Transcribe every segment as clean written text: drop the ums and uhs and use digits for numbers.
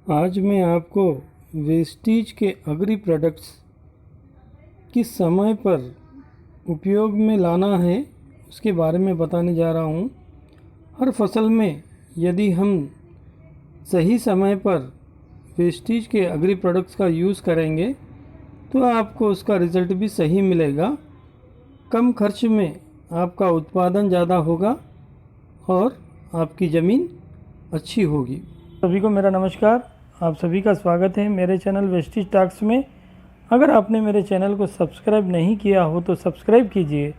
आज मैं आपको वेस्टीज के एग्री प्रोडक्ट्स किस समय पर उपयोग में लाना है उसके बारे में बताने जा रहा हूँ। हर फसल में यदि हम सही समय पर वेस्टीज के एग्री प्रोडक्ट्स का यूज़ करेंगे तो आपको उसका रिज़ल्ट भी सही मिलेगा। कम खर्च में आपका उत्पादन ज़्यादा होगा और आपकी ज़मीन अच्छी होगी। सभी को मेरा नमस्कार, आप सभी का स्वागत है मेरे चैनल वेस्टीज टॉक्स में। अगर आपने मेरे चैनल को सब्सक्राइब नहीं किया हो तो सब्सक्राइब कीजिए।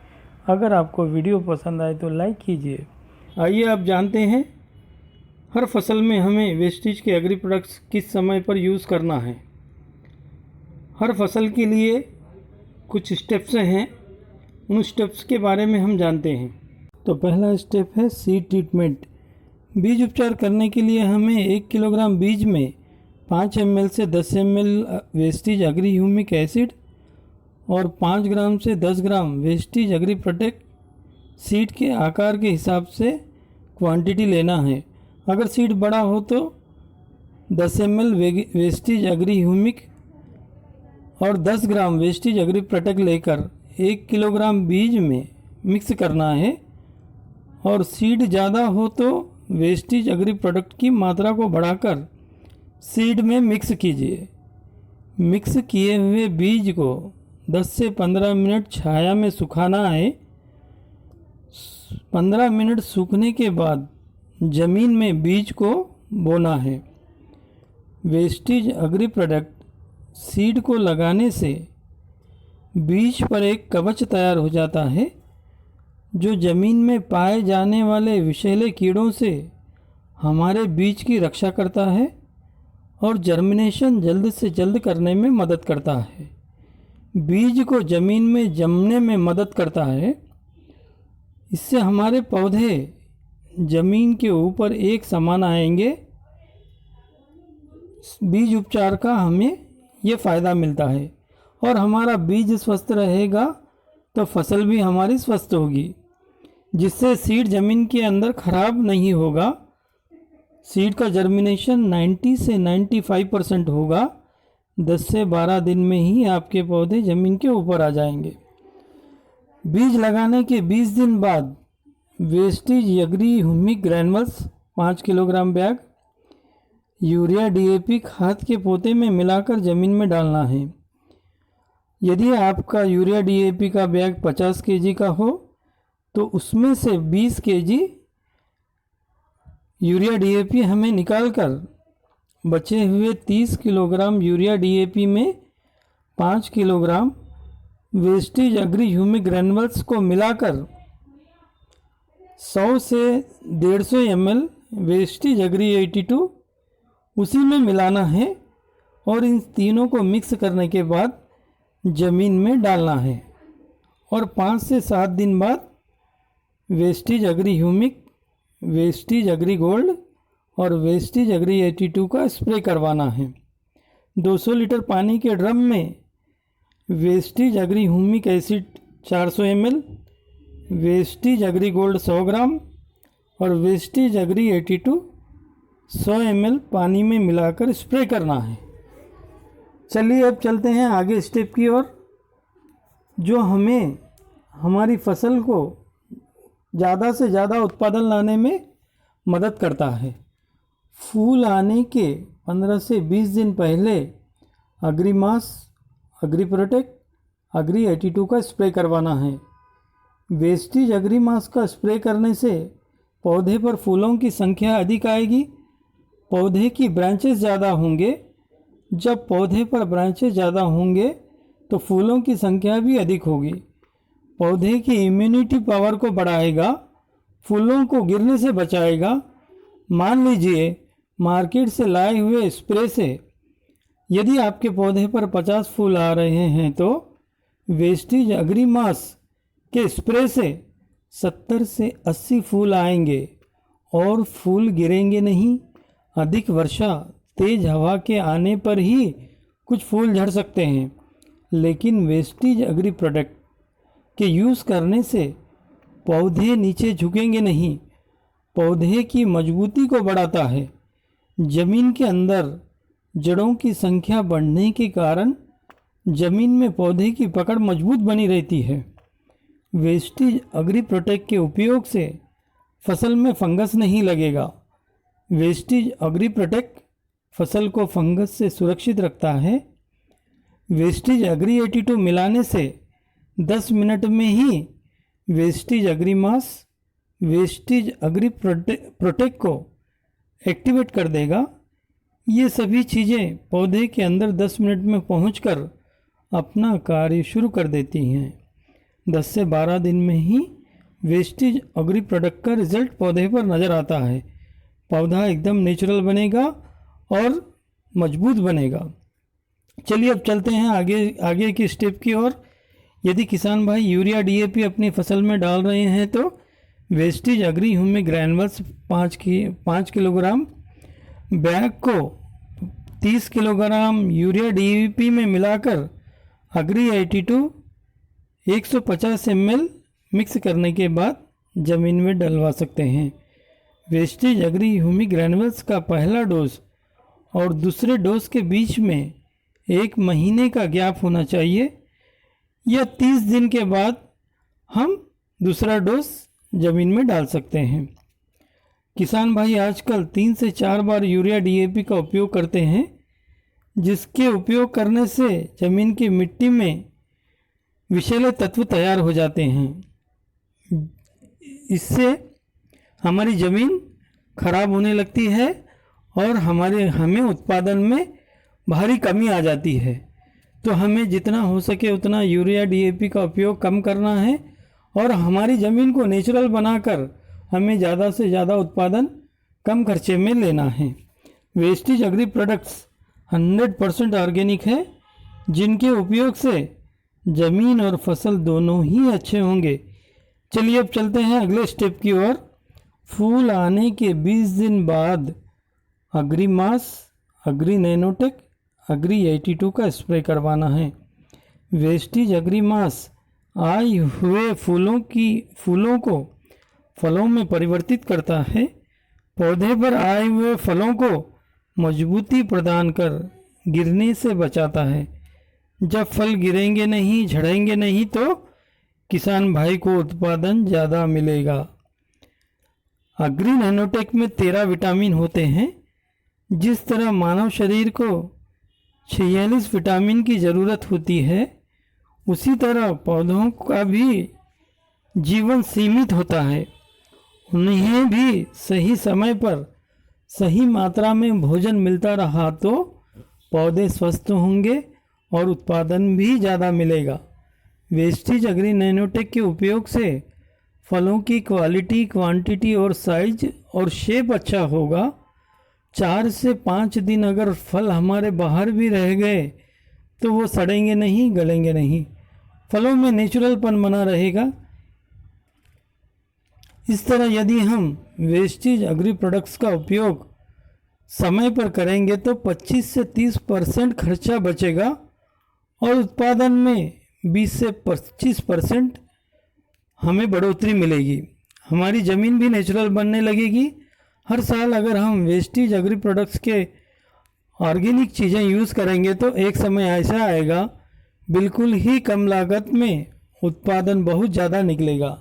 अगर आपको वीडियो पसंद आए तो लाइक कीजिए। आइए आप जानते हैं हर फसल में हमें वेस्टीज के एग्री प्रोडक्ट्स किस समय पर यूज़ करना है। हर फसल के लिए कुछ स्टेप्स हैं, उन स्टेप्स के बारे में हम जानते हैं। तो पहला स्टेप है सीड ट्रीटमेंट। बीज उपचार करने के लिए हमें 1 किलोग्राम बीज में 5 ml से 10 ml Vestige agri humic acid और 5 ग्राम से 10 gram Vestige agri protect seed के आकार के हिसाब से क्वांटिटी लेना है। अगर सीड बड़ा हो तो 10 ml वेस्टीज एग्री ह्यूमिक और 10 ग्राम वेस्टीज एग्री प्रोटेक्ट लेकर 1 किलोग्राम बीज में मिक्स करना है। और सीड ज़्यादा हो तो वेस्टीज एग्री प्रोडक्ट की मात्रा को बढ़ाकर सीड में मिक्स कीजिए। मिक्स किए हुए बीज को 10 से 15 मिनट छाया में सुखाना है। 15 मिनट सूखने के बाद ज़मीन में बीज को बोना है। वेस्टीज एग्री प्रोडक्ट सीड को लगाने से बीज पर एक कवच तैयार हो जाता है जो ज़मीन में पाए जाने वाले विषैले कीड़ों से हमारे बीज की रक्षा करता है और जर्मिनेशन जल्द से जल्द करने में मदद करता है। बीज को ज़मीन में जमने में मदद करता है। इससे हमारे पौधे ज़मीन के ऊपर एक समान आएंगे। बीज उपचार का हमें ये फ़ायदा मिलता है और हमारा बीज स्वस्थ रहेगा तो फसल भी हमारी स्वस्थ होगी, जिससे सीड ज़मीन के अंदर ख़राब नहीं होगा। सीड का जर्मिनेशन 90 से 95% होगा। 10 से 12 दिन में ही आपके पौधे ज़मीन के ऊपर आ जाएंगे। बीज लगाने के 20 दिन बाद Vestige agri humic granules 5 kilogram bag urea DAP खाद के पोते में मिलाकर ज़मीन में डालना है। यदि आपका यूरिया DAP का बैग 50 kg का हो तो उसमें से 20 kg यूरिया DAP हमें निकालकर बचे हुए 30 किलोग्राम यूरिया DAP में 5 kilogram Vestige agri humic granules को मिलाकर 100 से 150 ml वेस्टीज एग्री 82 उसी में मिलाना है और इन तीनों को मिक्स करने के बाद ज़मीन में डालना है। और 5 से 7 दिन बाद Vestige agri humic, Vestige agri gold और वेस्टीज एग्री 82 का स्प्रे करवाना है। 200 लीटर पानी के ड्रम में Vestige agri humic acid 400 ml, Vestige agri gold 100 gram और वेस्टीज एग्री 82 100 ml पानी में मिलाकर स्प्रे करना है। चलिए अब चलते हैं आगे स्टेप की ओर, जो हमें हमारी फसल को ज़्यादा से ज़्यादा उत्पादन लाने में मदद करता है। फूल आने के 15 से 20 दिन पहले अग्रीमास, एग्री प्रोटेक्ट, एग्री 82 का स्प्रे करवाना है। वेस्टीज अग्रीमास का स्प्रे करने से पौधे पर फूलों की संख्या अधिक आएगी, पौधे की ब्रांचेस ज़्यादा होंगे। जब पौधे पर ब्रांचेस ज़्यादा होंगे तो फूलों की संख्या भी अधिक होगी। पौधे की इम्यूनिटी पावर को बढ़ाएगा, फूलों को गिरने से बचाएगा। मान लीजिए मार्केट से लाए हुए स्प्रे से यदि आपके पौधे पर 50 फूल आ रहे हैं तो वेस्टीज अग्रीमास के स्प्रे से 70 से 80 फूल आएंगे और फूल गिरेंगे नहीं। अधिक वर्षा, तेज हवा के आने पर ही कुछ फूल झड़ सकते हैं, लेकिन वेस्टीज एग्री प्रोडक्ट के यूज़ करने से पौधे नीचे झुकेंगे नहीं, पौधे की मजबूती को बढ़ाता है। ज़मीन के अंदर जड़ों की संख्या बढ़ने के कारण जमीन में पौधे की पकड़ मजबूत बनी रहती है। वेस्टीज एग्री प्रोटेक्ट के उपयोग से फसल में फंगस नहीं लगेगा। वेस्टीज एग्री प्रोटेक्ट फसल को फंगस से सुरक्षित रखता है। वेस्टीज एग्री 82 मिलाने से 10 मिनट में ही वेस्टीज एग्री मास वेस्टीज एग्री प्रोटेक्ट को एक्टिवेट कर देगा। ये सभी चीज़ें पौधे के अंदर 10 मिनट में पहुंचकर अपना कार्य शुरू कर देती हैं। 10 से 12 दिन में ही वेस्टीज एग्री प्रोडक्ट का रिजल्ट पौधे पर नज़र आता है। पौधा एकदम नेचुरल बनेगा और मजबूत बनेगा। चलिए अब चलते हैं आगे की स्टेप की ओर। यदि किसान भाई यूरिया डीएपी अपनी फसल में डाल रहे हैं तो Vestige agri humic granules 5 kilogram bag को 30 किलोग्राम यूरिया डीएपी में मिलाकर एग्री 82 150 ml मिक्स करने के बाद ज़मीन में डलवा सकते हैं। वेस्टीज एग्री ह्यूमिक ग्रैन्युल्स का पहला डोज और दूसरे डोज के बीच में 1 महीने का गैप होना चाहिए या 30 दिन के बाद हम दूसरा डोज ज़मीन में डाल सकते हैं। किसान भाई आजकल 3 से 4 बार यूरिया डीएपी का उपयोग करते हैं, जिसके उपयोग करने से ज़मीन की मिट्टी में विषैले तत्व तैयार हो जाते हैं। इससे हमारी ज़मीन खराब होने लगती है और हमें उत्पादन में भारी कमी आ जाती है। तो हमें जितना हो सके उतना यूरिया डीएपी का उपयोग कम करना है और हमारी ज़मीन को नेचुरल बनाकर हमें ज़्यादा से ज़्यादा उत्पादन कम खर्चे में लेना है। वेस्टीज एग्री प्रोडक्ट्स 100% ऑर्गेनिक है, जिनके उपयोग से ज़मीन और फसल दोनों ही अच्छे होंगे। चलिए अब चलते हैं अगले स्टेप की ओर। फूल आने के 20 दिन बाद एग्री मास एग्री नैनोटेक एग्री 82 का स्प्रे करवाना है। वेस्टीज एग्री मास आए हुए फूलों को फलों में परिवर्तित करता है। पौधे पर आए हुए फलों को मजबूती प्रदान कर गिरने से बचाता है। जब फल गिरेंगे नहीं, झड़ेंगे नहीं तो किसान भाई को उत्पादन ज़्यादा मिलेगा। एग्री नैनोटेक में 13 विटामिन होते हैं। जिस तरह मानव शरीर को 46 विटामिन की ज़रूरत होती है, उसी तरह पौधों का भी जीवन सीमित होता है। उन्हें भी सही समय पर सही मात्रा में भोजन मिलता रहा तो पौधे स्वस्थ होंगे और उत्पादन भी ज़्यादा मिलेगा। वेस्टीज एग्री नैनोटेक के उपयोग से फलों की क्वालिटी, क्वांटिटी और साइज और शेप अच्छा होगा। 4 से 5 दिन अगर फल हमारे बाहर भी रह गए तो वो सड़ेंगे नहीं, गलेंगे नहीं, फलों में नेचुरलपन बना रहेगा। इस तरह यदि हम वेस्टीज एग्री प्रोडक्ट्स का उपयोग समय पर करेंगे तो 25 से 30% खर्चा बचेगा और उत्पादन में 20 से 25% हमें बढ़ोतरी मिलेगी। हमारी ज़मीन भी नेचुरल बनने लगेगी। हर साल अगर हम वेस्टीज एग्री प्रोडक्ट्स के ऑर्गेनिक चीज़ें यूज़ करेंगे तो एक समय ऐसा आएगा बिल्कुल ही कम लागत में उत्पादन बहुत ज़्यादा निकलेगा।